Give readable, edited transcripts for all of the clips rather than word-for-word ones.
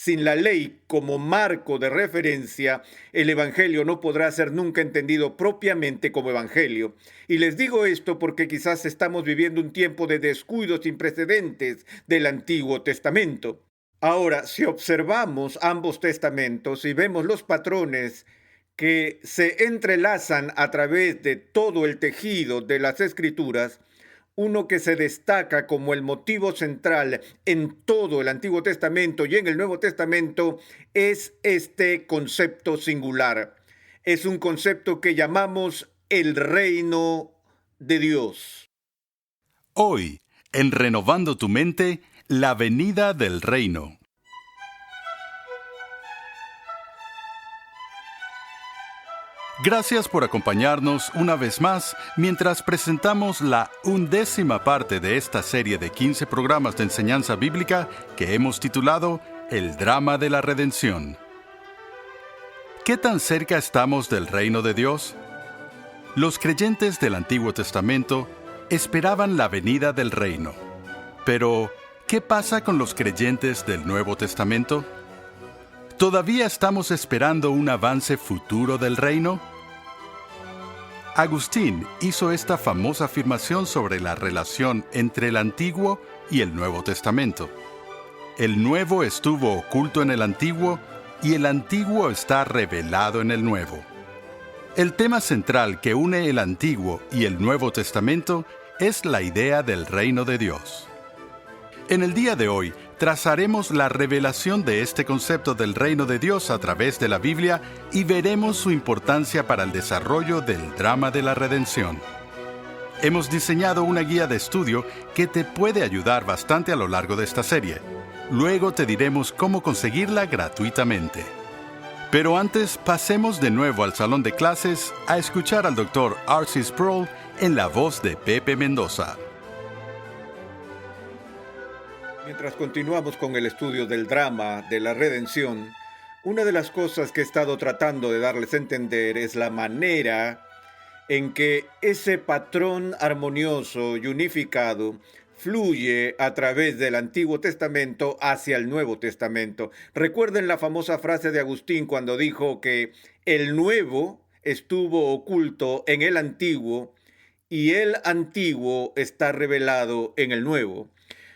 Sin la ley como marco de referencia, el Evangelio no podrá ser nunca entendido propiamente como Evangelio. Y les digo esto porque quizás estamos viviendo un tiempo de descuido sin precedentes del Antiguo Testamento. Ahora, si observamos ambos testamentos y vemos los patrones que se entrelazan a través de todo el tejido de las Escrituras, uno que se destaca como el motivo central en todo el Antiguo Testamento y en el Nuevo Testamento es este concepto singular. Es un concepto que llamamos el reino de Dios. Hoy, en Renovando tu Mente, la venida del reino. Gracias por acompañarnos una vez más mientras presentamos la 11ª parte de esta serie de 15 programas de enseñanza bíblica que hemos titulado El drama de la redención. ¿Qué tan cerca estamos del reino de Dios? Los creyentes del Antiguo Testamento esperaban la venida del reino. Pero, ¿qué pasa con los creyentes del Nuevo Testamento? ¿Todavía estamos esperando un avance futuro del reino? Agustín hizo esta famosa afirmación sobre la relación entre el Antiguo y el Nuevo Testamento. El Nuevo estuvo oculto en el Antiguo y el Antiguo está revelado en el Nuevo. El tema central que une el Antiguo y el Nuevo Testamento es la idea del reino de Dios. En el día de hoy, trazaremos la revelación de este concepto del reino de Dios a través de la Biblia y veremos su importancia para el desarrollo del drama de la redención. Hemos diseñado una guía de estudio que te puede ayudar bastante a lo largo de esta serie. Luego te diremos cómo conseguirla gratuitamente. Pero antes, pasemos de nuevo al salón de clases a escuchar al Dr. R.C. Sproul en la voz de Pepe Mendoza. Mientras continuamos con el estudio del drama de la redención, una de las cosas que he estado tratando de darles a entender es la manera en que ese patrón armonioso y unificado fluye a través del Antiguo Testamento hacia el Nuevo Testamento. Recuerden la famosa frase de Agustín cuando dijo que el Nuevo estuvo oculto en el Antiguo y el Antiguo está revelado en el Nuevo.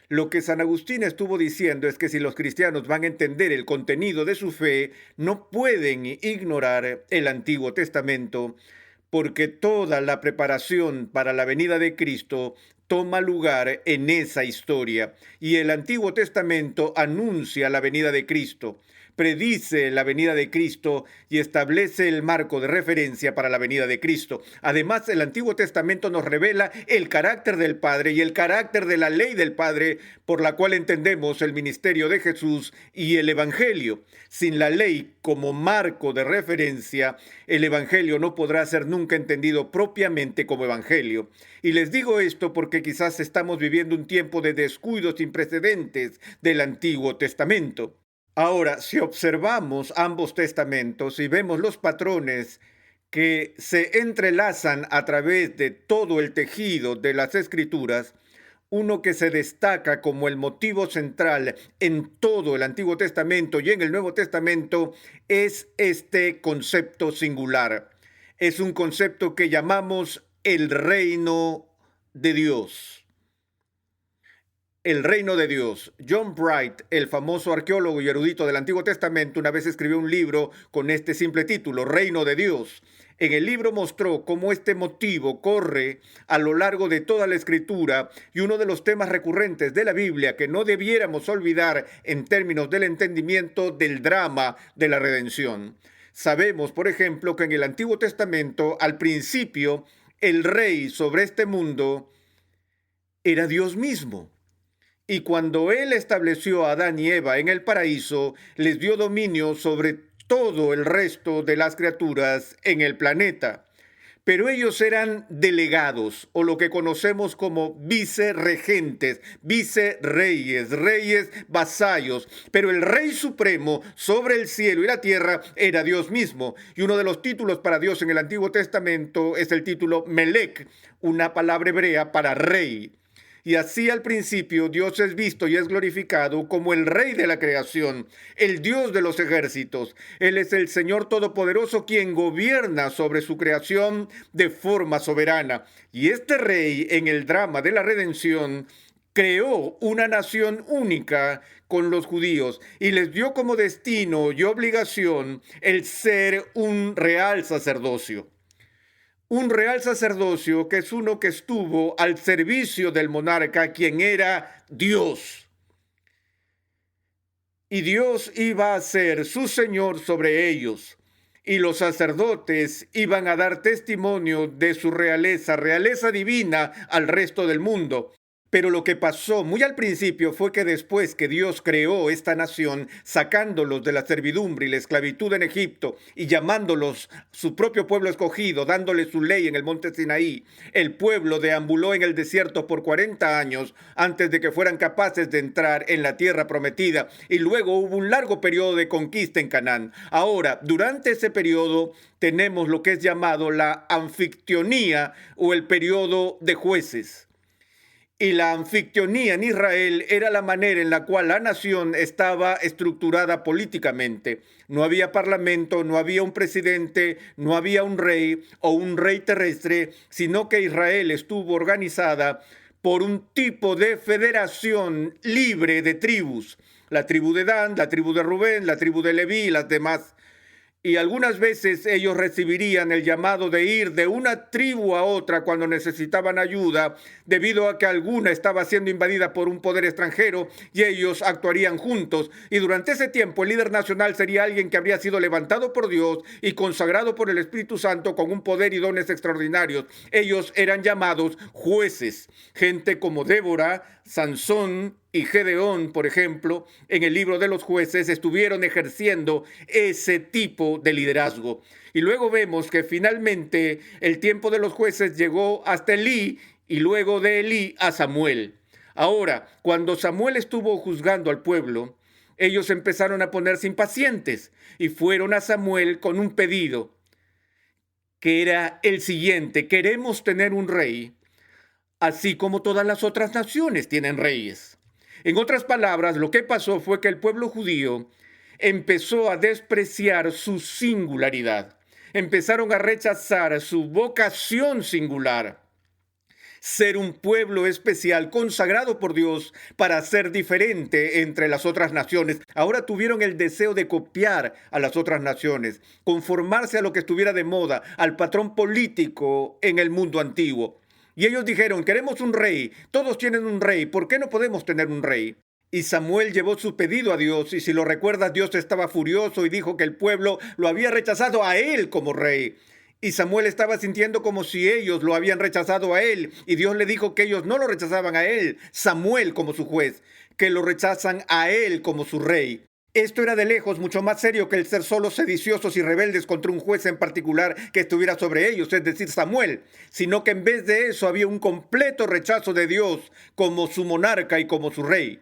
Lo que San Agustín estuvo diciendo es que si los cristianos van a entender el contenido de su fe, no pueden ignorar el Antiguo Testamento, porque toda la preparación para la venida de Cristo toma lugar en esa historia, y el Antiguo Testamento anuncia la venida de Cristo, predice la venida de Cristo y establece el marco de referencia para la venida de Cristo. Además, el Antiguo Testamento nos revela el carácter del Padre y el carácter de la ley del Padre, por la cual entendemos el ministerio de Jesús y el Evangelio. Sin la ley como marco de referencia, el Evangelio no podrá ser nunca entendido propiamente como Evangelio. Y les digo esto porque quizás estamos viviendo un tiempo de descuido sin precedentes del Antiguo Testamento. Ahora, si observamos ambos testamentos y vemos los patrones que se entrelazan a través de todo el tejido de las Escrituras, uno que se destaca como el motivo central en todo el Antiguo Testamento y en el Nuevo Testamento es este concepto singular. Es un concepto que llamamos el reino de Dios. El reino de Dios. John Bright, el famoso arqueólogo y erudito del Antiguo Testamento, una vez escribió un libro con este simple título, Reino de Dios. En el libro mostró cómo este motivo corre a lo largo de toda la Escritura y uno de los temas recurrentes de la Biblia que no debiéramos olvidar en términos del entendimiento del drama de la redención. Sabemos, por ejemplo, que en el Antiguo Testamento, al principio, el rey sobre este mundo era Dios mismo. Y cuando Él estableció a Adán y Eva en el paraíso, les dio dominio sobre todo el resto de las criaturas en el planeta. Pero ellos eran delegados, o lo que conocemos como vicerregentes, vicerreyes, reyes vasallos. Pero el Rey Supremo sobre el cielo y la tierra era Dios mismo. Y uno de los títulos para Dios en el Antiguo Testamento es el título Melec, una palabra hebrea para rey. Y así al principio Dios es visto y es glorificado como el Rey de la creación, el Dios de los ejércitos. Él es el Señor Todopoderoso quien gobierna sobre su creación de forma soberana. Y este Rey en el drama de la redención creó una nación única con los judíos y les dio como destino y obligación el ser un real sacerdocio. Un real sacerdocio que es uno que estuvo al servicio del monarca, quien era Dios. Y Dios iba a ser su Señor sobre ellos. Y los sacerdotes iban a dar testimonio de su realeza, realeza divina al resto del mundo. Pero lo que pasó muy al principio fue que después que Dios creó esta nación, sacándolos de la servidumbre y la esclavitud en Egipto y llamándolos su propio pueblo escogido, dándoles su ley en el monte Sinaí, el pueblo deambuló en el desierto por 40 años antes de que fueran capaces de entrar en la tierra prometida, y luego hubo un largo periodo de conquista en Canaán. Ahora, durante ese periodo tenemos lo que es llamado la anfictionía o el periodo de jueces. Y la anfictionía en Israel era la manera en la cual la nación estaba estructurada políticamente. No había parlamento, no había un presidente, no había un rey o un rey terrestre, sino que Israel estuvo organizada por un tipo de federación libre de tribus. La tribu de Dan, la tribu de Rubén, la tribu de Leví y las demás. Y algunas veces ellos recibirían el llamado de ir de una tribu a otra cuando necesitaban ayuda, debido a que alguna estaba siendo invadida por un poder extranjero, y ellos actuarían juntos. Y durante ese tiempo el líder nacional sería alguien que habría sido levantado por Dios y consagrado por el Espíritu Santo con un poder y dones extraordinarios. Ellos eran llamados jueces, gente como Débora, Sansón y Gedeón, por ejemplo, en el libro de los jueces estuvieron ejerciendo ese tipo de liderazgo. Y luego vemos que finalmente el tiempo de los jueces llegó hasta Elí y luego de Elí a Samuel. Ahora, cuando Samuel estuvo juzgando al pueblo, ellos empezaron a ponerse impacientes y fueron a Samuel con un pedido que era el siguiente: queremos tener un rey, así como todas las otras naciones tienen reyes. En otras palabras, lo que pasó fue que el pueblo judío empezó a despreciar su singularidad. Empezaron a rechazar su vocación singular. Ser un pueblo especial, consagrado por Dios para ser diferente entre las otras naciones. Ahora tuvieron el deseo de copiar a las otras naciones, conformarse a lo que estuviera de moda, al patrón político en el mundo antiguo. Y ellos dijeron: queremos un rey, todos tienen un rey, ¿por qué no podemos tener un rey? Y Samuel llevó su pedido a Dios, y si lo recuerdas, Dios estaba furioso y dijo que el pueblo lo había rechazado a él como rey. Y Samuel estaba sintiendo como si ellos lo habían rechazado a él, y Dios le dijo que ellos no lo rechazaban a él, Samuel como su juez, que lo rechazan a él como su rey. Esto era de lejos mucho más serio que el ser solo sediciosos y rebeldes contra un juez en particular que estuviera sobre ellos, es decir, Samuel, sino que en vez de eso había un completo rechazo de Dios como su monarca y como su rey.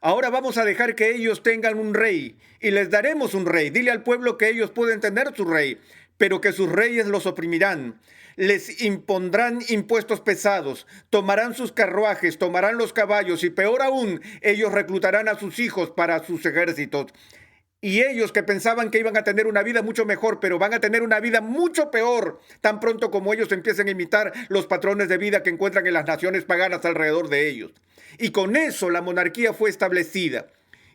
Ahora vamos a dejar que ellos tengan un rey y les daremos un rey. Dile al pueblo que ellos pueden tener su rey, pero que sus reyes los oprimirán. Les impondrán impuestos pesados, tomarán sus carruajes, tomarán los caballos y peor aún, ellos reclutarán a sus hijos para sus ejércitos. Y ellos que pensaban que iban a tener una vida mucho mejor, pero van a tener una vida mucho peor, tan pronto como ellos empiecen a imitar los patrones de vida que encuentran en las naciones paganas alrededor de ellos. Y con eso la monarquía fue establecida.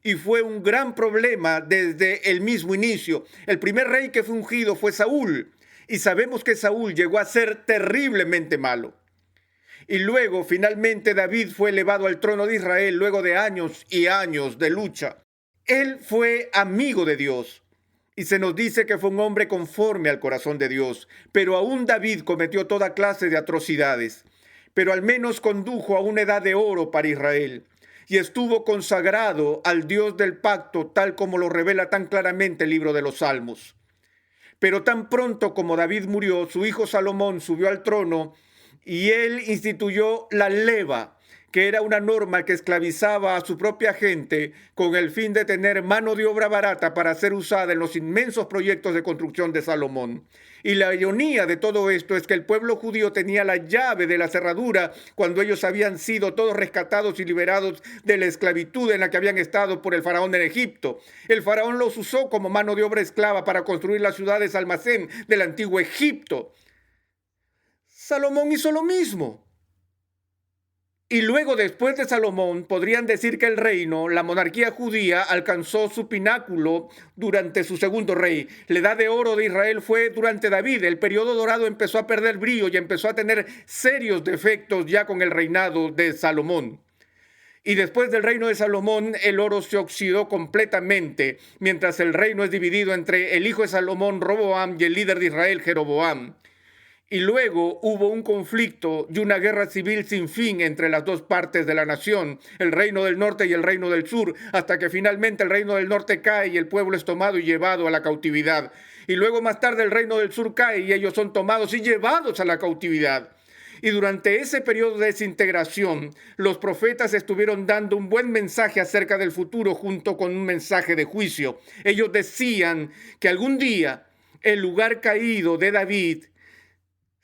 Y fue un gran problema desde el mismo inicio. El primer rey que fue ungido fue Saúl. Y sabemos que Saúl llegó a ser terriblemente malo. Y luego, finalmente, David fue elevado al trono de Israel luego de años y años de lucha. Él fue amigo de Dios. Y se nos dice que fue un hombre conforme al corazón de Dios. Pero aún David cometió toda clase de atrocidades. Pero al menos condujo a una edad de oro para Israel. Y estuvo consagrado al Dios del pacto, tal como lo revela tan claramente el libro de los Salmos. Pero tan pronto como David murió, su hijo Salomón subió al trono y él instituyó la leva, que era una norma que esclavizaba a su propia gente con el fin de tener mano de obra barata para ser usada en los inmensos proyectos de construcción de Salomón. Y la ironía de todo esto es que el pueblo judío tenía la llave de la cerradura cuando ellos habían sido todos rescatados y liberados de la esclavitud en la que habían estado por el faraón en Egipto. El faraón los usó como mano de obra esclava para construir las ciudades almacén del antiguo Egipto. Salomón hizo lo mismo. Y luego, después de Salomón, podrían decir que el reino, la monarquía judía, alcanzó su pináculo durante su segundo rey. La edad de oro de Israel fue durante David. El periodo dorado empezó a perder brillo y empezó a tener serios defectos ya con el reinado de Salomón. Y después del reino de Salomón, el oro se oxidó completamente, mientras el reino es dividido entre el hijo de Salomón, Roboam, y el líder de Israel, Jeroboam. Y luego hubo un conflicto y una guerra civil sin fin entre las dos partes de la nación, el reino del norte y el reino del sur, hasta que finalmente el reino del norte cae y el pueblo es tomado y llevado a la cautividad. Y luego más tarde el reino del sur cae y ellos son tomados y llevados a la cautividad. Y durante ese periodo de desintegración, los profetas estuvieron dando un buen mensaje acerca del futuro junto con un mensaje de juicio. Ellos decían que algún día el lugar caído de David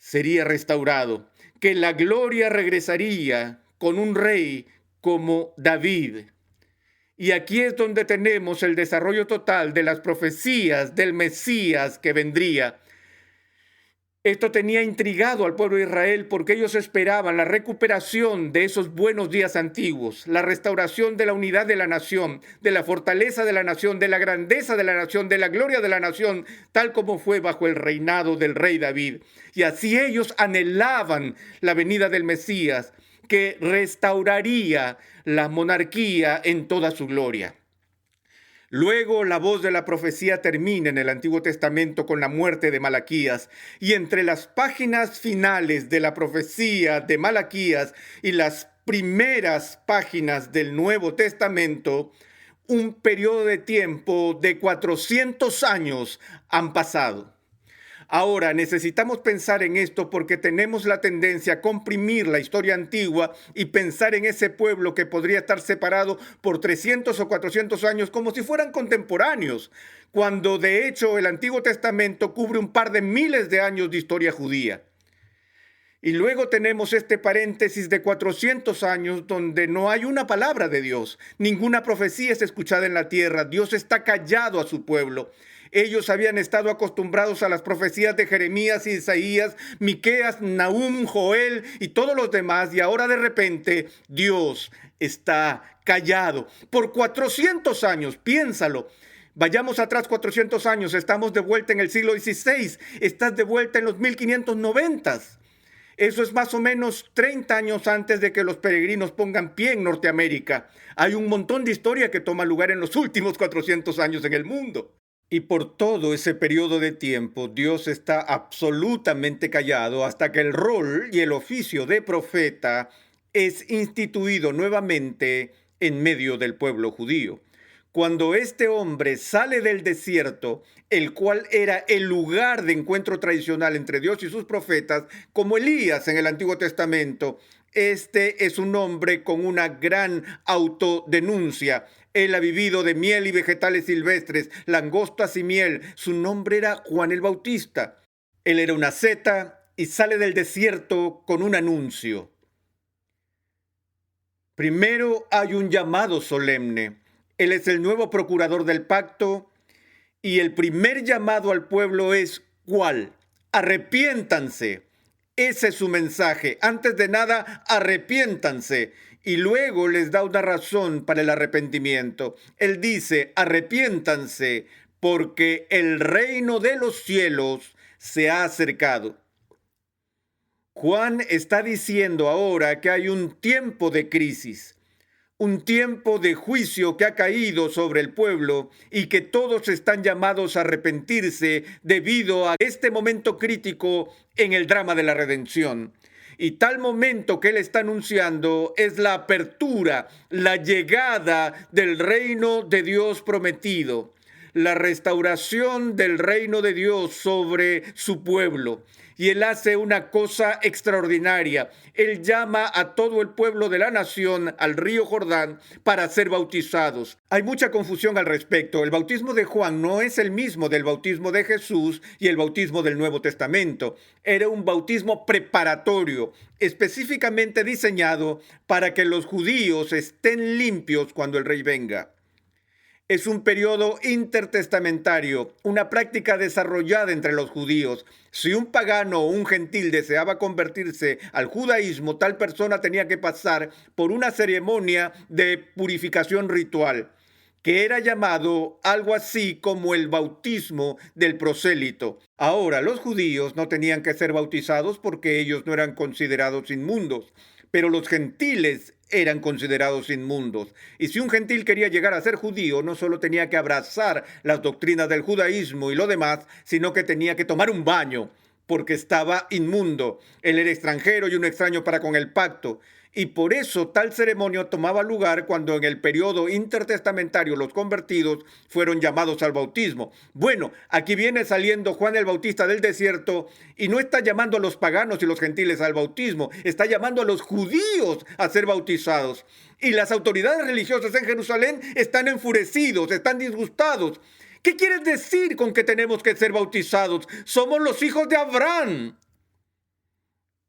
sería restaurado, que la gloria regresaría con un rey como David. Y aquí es donde tenemos el desarrollo total de las profecías del Mesías que vendría. Esto tenía intrigado al pueblo de Israel porque ellos esperaban la recuperación de esos buenos días antiguos, la restauración de la unidad de la nación, de la fortaleza de la nación, de la grandeza de la nación, de la gloria de la nación, tal como fue bajo el reinado del rey David. Y así ellos anhelaban la venida del Mesías, que restauraría la monarquía en toda su gloria. Luego la voz de la profecía termina en el Antiguo Testamento con la muerte de Malaquías, y entre las páginas finales de la profecía de Malaquías y las primeras páginas del Nuevo Testamento, un periodo de tiempo de 400 años han pasado. Ahora, necesitamos pensar en esto porque tenemos la tendencia a comprimir la historia antigua y pensar en ese pueblo que podría estar separado por 300 o 400 años como si fueran contemporáneos, cuando de hecho el Antiguo Testamento cubre un par de miles de años de historia judía. Y luego tenemos este paréntesis de 400 años donde no hay una palabra de Dios, ninguna profecía es escuchada en la tierra, Dios está callado a su pueblo. Ellos habían estado acostumbrados a las profecías de Jeremías y Isaías, Miqueas, Nahum, Joel y todos los demás, y ahora de repente Dios está callado por 400 años, piénsalo. Vayamos atrás 400 años, estamos de vuelta en el siglo XVI, estás de vuelta en los 1590. Eso es más o menos 30 años antes de que los peregrinos pongan pie en Norteamérica. Hay un montón de historia que toma lugar en los últimos 400 años en el mundo. Y por todo ese periodo de tiempo, Dios está absolutamente callado hasta que el rol y el oficio de profeta es instituido nuevamente en medio del pueblo judío. Cuando este hombre sale del desierto, el cual era el lugar de encuentro tradicional entre Dios y sus profetas, como Elías en el Antiguo Testamento, este es un hombre con una gran autodenuncia. Él ha vivido de miel y vegetales silvestres, langostas y miel. Su nombre era Juan el Bautista. Él era una asceta y sale del desierto con un anuncio. Primero hay un llamado solemne. Él es el nuevo procurador del pacto y el primer llamado al pueblo es ¿cuál? Arrepiéntanse. Ese es su mensaje. Antes de nada, arrepiéntanse. Y luego les da una razón para el arrepentimiento. Él dice, arrepiéntanse porque el reino de los cielos se ha acercado. Juan está diciendo ahora que hay un tiempo de crisis. Un tiempo de juicio que ha caído sobre el pueblo y que todos están llamados a arrepentirse debido a este momento crítico en el drama de la redención. Y tal momento que él está anunciando es la apertura, la llegada del reino de Dios prometido. la restauración del reino de Dios sobre su pueblo. Y él hace una cosa extraordinaria. Él llama a todo el pueblo de la nación al río Jordán para ser bautizados. Hay mucha confusión al respecto. El bautismo de Juan no es el mismo del bautismo de Jesús y el bautismo del Nuevo Testamento. Era un bautismo preparatorio, específicamente diseñado para que los judíos estén limpios cuando el rey venga. Es un periodo intertestamentario, una práctica desarrollada entre los judíos. Si un pagano o un gentil deseaba convertirse al judaísmo, tal persona tenía que pasar por una ceremonia de purificación ritual, que era llamado algo así como el bautismo del prosélito. Ahora, los judíos no tenían que ser bautizados porque ellos no eran considerados inmundos, pero los gentiles eran considerados inmundos. Y si un gentil quería llegar a ser judío, no solo tenía que abrazar las doctrinas del judaísmo y lo demás, sino que tenía que tomar un baño, porque estaba inmundo. Él era extranjero y un extraño para con el pacto. Y por eso tal ceremonia tomaba lugar cuando en el periodo intertestamentario los convertidos fueron llamados al bautismo. Bueno, aquí viene saliendo Juan el Bautista del desierto y no está llamando a los paganos y los gentiles al bautismo, está llamando a los judíos a ser bautizados. Y las autoridades religiosas en Jerusalén están enfurecidos, están disgustados. ¿Qué quieres decir con que tenemos que ser bautizados? Somos los hijos de Abraham.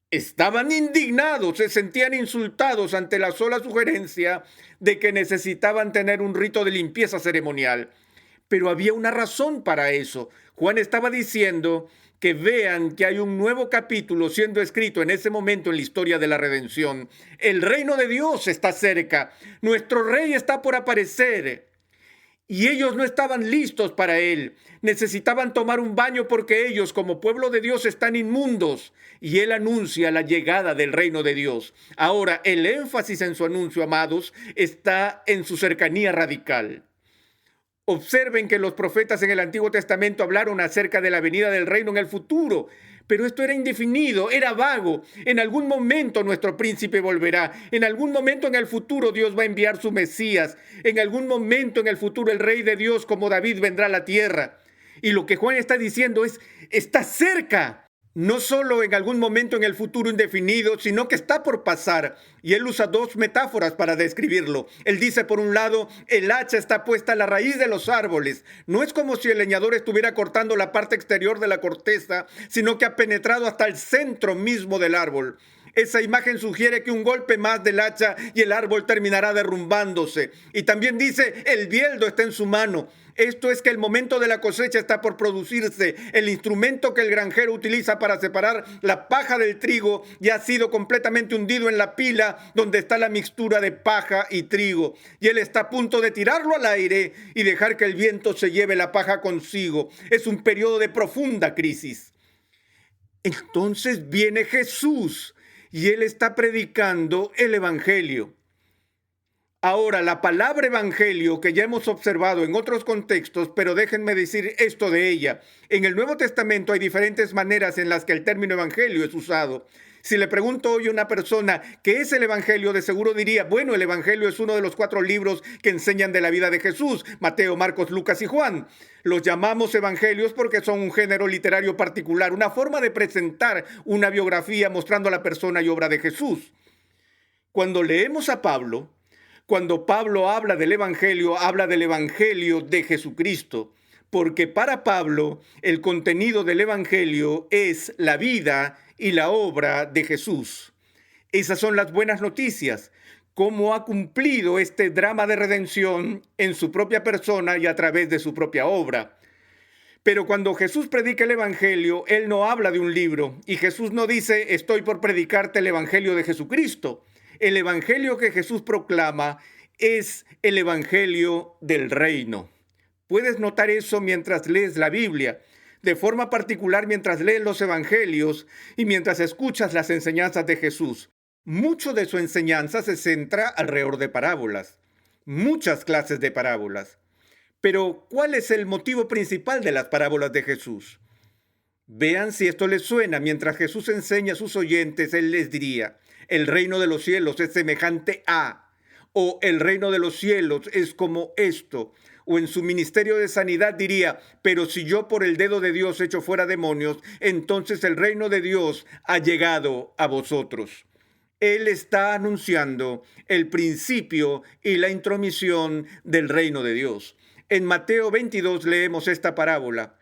Estaban indignados, se sentían insultados ante la sola sugerencia de que necesitaban tener un rito de limpieza ceremonial. Pero había una razón para eso. Juan estaba diciendo que vean que hay un nuevo capítulo siendo escrito en ese momento en la historia de la redención. El reino de Dios está cerca. Nuestro rey está por aparecer. Y ellos no estaban listos para él. Necesitaban tomar un baño porque ellos, como pueblo de Dios, están inmundos. Y él anuncia la llegada del reino de Dios. Ahora, el énfasis en su anuncio, amados, está en su cercanía radical. Observen que los profetas en el Antiguo Testamento hablaron acerca de la venida del reino en el futuro. Pero esto era indefinido, era vago. En algún momento nuestro príncipe volverá. En algún momento en el futuro Dios va a enviar su Mesías. En algún momento en el futuro el Rey de Dios como David vendrá a la tierra. Y lo que Juan está diciendo es, está cerca. No solo en algún momento en el futuro indefinido, sino que está por pasar. Y él usa dos metáforas para describirlo. Él dice, por un lado, el hacha está puesta a la raíz de los árboles. No es como si el leñador estuviera cortando la parte exterior de la corteza, sino que ha penetrado hasta el centro mismo del árbol. Esa imagen sugiere que un golpe más del hacha y el árbol terminará derrumbándose. Y también dice, el bieldo está en su mano. Esto es que el momento de la cosecha está por producirse. El instrumento que el granjero utiliza para separar la paja del trigo ya ha sido completamente hundido en la pila donde está la mixtura de paja y trigo. Y él está a punto de tirarlo al aire y dejar que el viento se lleve la paja consigo. Es un periodo de profunda crisis. Entonces viene Jesús y él está predicando el evangelio. Ahora, la palabra evangelio que ya hemos observado en otros contextos, pero déjenme decir esto de ella. En el Nuevo Testamento hay diferentes maneras en las que el término evangelio es usado. Si le pregunto hoy a una persona qué es el evangelio, de seguro diría, bueno, el evangelio es uno de los 4 libros que enseñan de la vida de Jesús, Mateo, Marcos, Lucas y Juan. Los llamamos evangelios porque son un género literario particular, una forma de presentar una biografía mostrando la persona y obra de Jesús. Cuando leemos a Pablo, cuando Pablo habla del evangelio de Jesucristo, porque para Pablo el contenido del evangelio es la vida y la obra de Jesús. Esas son las buenas noticias, cómo ha cumplido este drama de redención en su propia persona y a través de su propia obra. Pero cuando Jesús predica el evangelio, él no habla de un libro y Jesús no dice, estoy por predicarte el evangelio de Jesucristo. El evangelio que Jesús proclama es el evangelio del reino. Puedes notar eso mientras lees la Biblia, de forma particular mientras lees los evangelios y mientras escuchas las enseñanzas de Jesús. Mucho de su enseñanza se centra alrededor de parábolas, muchas clases de parábolas. Pero, ¿cuál es el motivo principal de las parábolas de Jesús? Vean si esto les suena. Mientras Jesús enseña a sus oyentes, él les diría, el reino de los cielos es semejante a, o el reino de los cielos es como esto, o en su ministerio de sanidad diría: pero si yo por el dedo de Dios echo fuera demonios, entonces el reino de Dios ha llegado a vosotros. Él está anunciando el principio y la intromisión del reino de Dios. En Mateo 22 leemos esta parábola.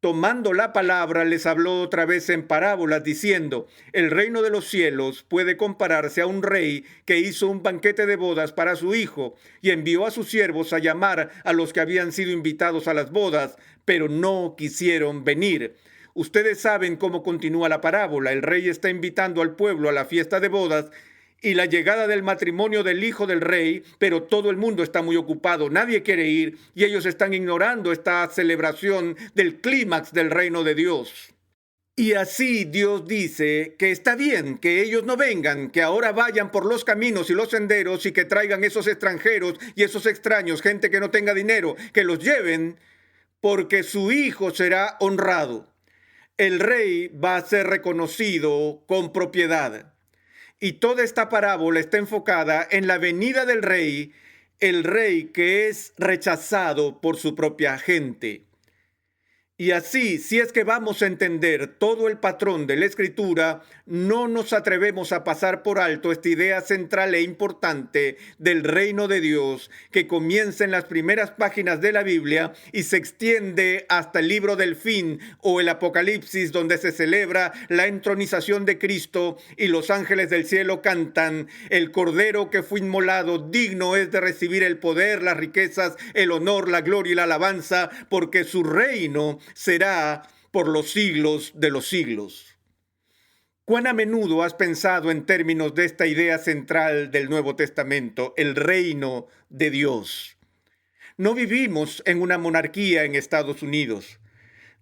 Tomando la palabra, les habló otra vez en parábolas, diciendo: el reino de los cielos puede compararse a un rey que hizo un banquete de bodas para su hijo, y envió a sus siervos a llamar a los que habían sido invitados a las bodas, pero no quisieron venir. Ustedes saben cómo continúa la parábola. El rey está invitando al pueblo a la fiesta de bodas y la llegada del matrimonio del hijo del rey, pero todo el mundo está muy ocupado, nadie quiere ir y ellos están ignorando esta celebración del clímax del reino de Dios. Y así Dios dice que está bien que ellos no vengan, que ahora vayan por los caminos y los senderos y que traigan esos extranjeros y esos extraños, gente que no tenga dinero, que los lleven, porque su hijo será honrado. El rey va a ser reconocido con propiedad. Y toda esta parábola está enfocada en la venida del rey, el rey que es rechazado por su propia gente. Y así, si es que vamos a entender todo el patrón de la Escritura, no nos atrevemos a pasar por alto esta idea central e importante del reino de Dios, que comienza en las primeras páginas de la Biblia y se extiende hasta el libro del fin o el Apocalipsis, donde se celebra la entronización de Cristo y los ángeles del cielo cantan: el Cordero que fue inmolado, digno es de recibir el poder, las riquezas, el honor, la gloria y la alabanza, porque su reino será por los siglos de los siglos. ¿Cuán a menudo has pensado en términos de esta idea central del Nuevo Testamento, el reino de Dios? No vivimos en una monarquía en Estados Unidos.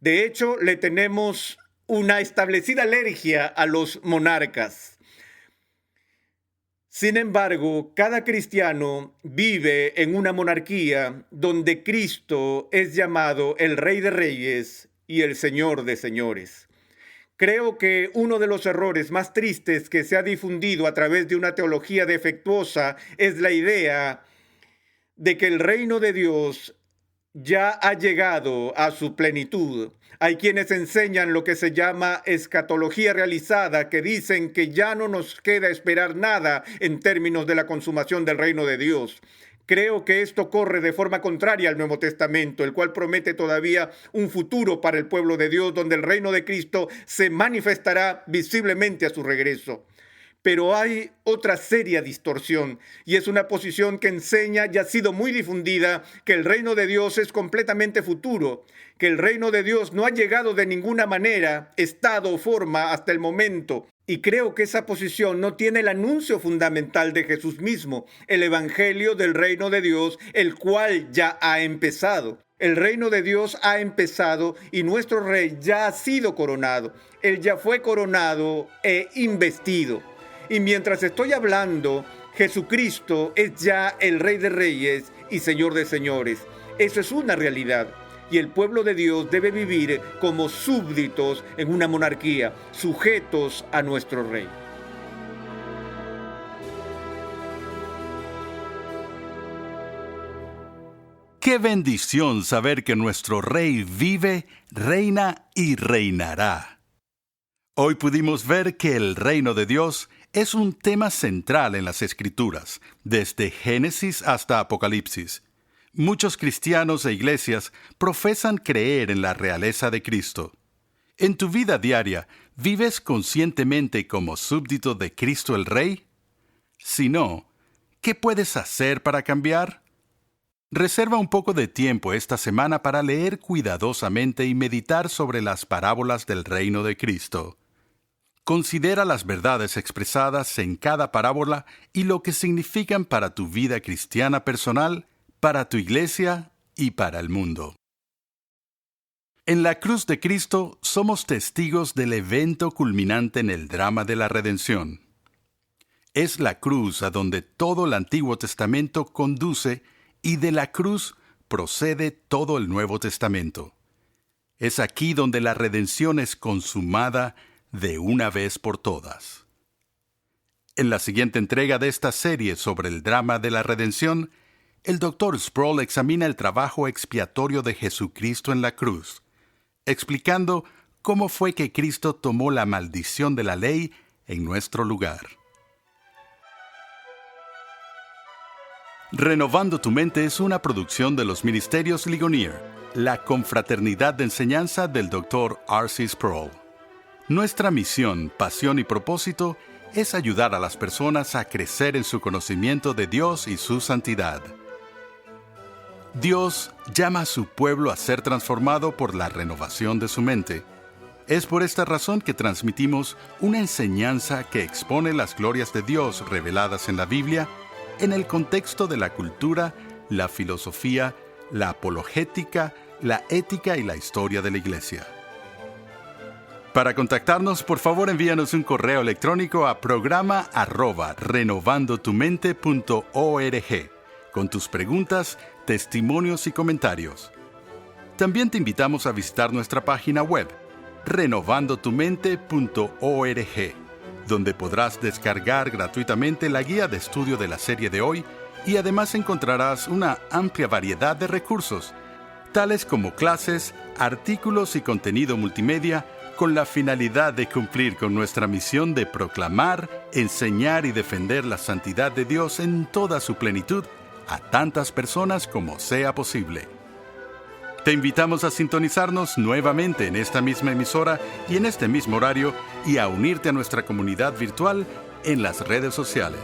De hecho, le tenemos una establecida alergia a los monarcas. Sin embargo, cada cristiano vive en una monarquía donde Cristo es llamado el Rey de Reyes y el Señor de Señores. Creo que uno de los errores más tristes que se ha difundido a través de una teología defectuosa es la idea de que el reino de Dios ya ha llegado a su plenitud. Hay quienes enseñan lo que se llama escatología realizada, que dicen que ya no nos queda esperar nada en términos de la consumación del reino de Dios. Creo que esto corre de forma contraria al Nuevo Testamento, el cual promete todavía un futuro para el pueblo de Dios, donde el reino de Cristo se manifestará visiblemente a su regreso. Pero hay otra seria distorsión, y es una posición que enseña y ha sido muy difundida, que el reino de Dios es completamente futuro, que el reino de Dios no ha llegado de ninguna manera, estado o forma hasta el momento. Y creo que esa posición no tiene el anuncio fundamental de Jesús mismo, el evangelio del reino de Dios, el cual ya ha empezado. El reino de Dios ha empezado y nuestro rey ya ha sido coronado. Él ya fue coronado e investido. Y mientras estoy hablando, Jesucristo es ya el Rey de Reyes y Señor de Señores. Eso es una realidad. Y el pueblo de Dios debe vivir como súbditos en una monarquía, sujetos a nuestro Rey. ¡Qué bendición saber que nuestro Rey vive, reina y reinará! Hoy pudimos ver que el reino de Dios es un tema central en las Escrituras, desde Génesis hasta Apocalipsis. Muchos cristianos e iglesias profesan creer en la realeza de Cristo. ¿En tu vida diaria vives conscientemente como súbdito de Cristo el Rey? Si no, ¿qué puedes hacer para cambiar? Reserva un poco de tiempo esta semana para leer cuidadosamente y meditar sobre las parábolas del reino de Cristo. Considera las verdades expresadas en cada parábola y lo que significan para tu vida cristiana personal, para tu iglesia y para el mundo. En la cruz de Cristo somos testigos del evento culminante en el drama de la redención. Es la cruz a donde todo el Antiguo Testamento conduce y de la cruz procede todo el Nuevo Testamento. Es aquí donde la redención es consumada de una vez por todas. En la siguiente entrega de esta serie sobre el drama de la redención, el Dr. Sproul examina el trabajo expiatorio de Jesucristo en la cruz, explicando cómo fue que Cristo tomó la maldición de la ley en nuestro lugar. Renovando tu mente es una producción de los Ministerios Ligonier, la confraternidad de enseñanza del Dr. R.C. Sproul. Nuestra misión, pasión y propósito es ayudar a las personas a crecer en su conocimiento de Dios y su santidad. Dios llama a su pueblo a ser transformado por la renovación de su mente. Es por esta razón que transmitimos una enseñanza que expone las glorias de Dios reveladas en la Biblia en el contexto de la cultura, la filosofía, la apologética, la ética y la historia de la Iglesia. Para contactarnos, por favor envíanos un correo electrónico a programa@renovandotumente.org con tus preguntas, testimonios y comentarios. También te invitamos a visitar nuestra página web, renovandotumente.org, donde podrás descargar gratuitamente la guía de estudio de la serie de hoy y además encontrarás una amplia variedad de recursos, tales como clases, artículos y contenido multimedia, con la finalidad de cumplir con nuestra misión de proclamar, enseñar y defender la santidad de Dios en toda su plenitud a tantas personas como sea posible. Te invitamos a sintonizarnos nuevamente en esta misma emisora y en este mismo horario y a unirte a nuestra comunidad virtual en las redes sociales.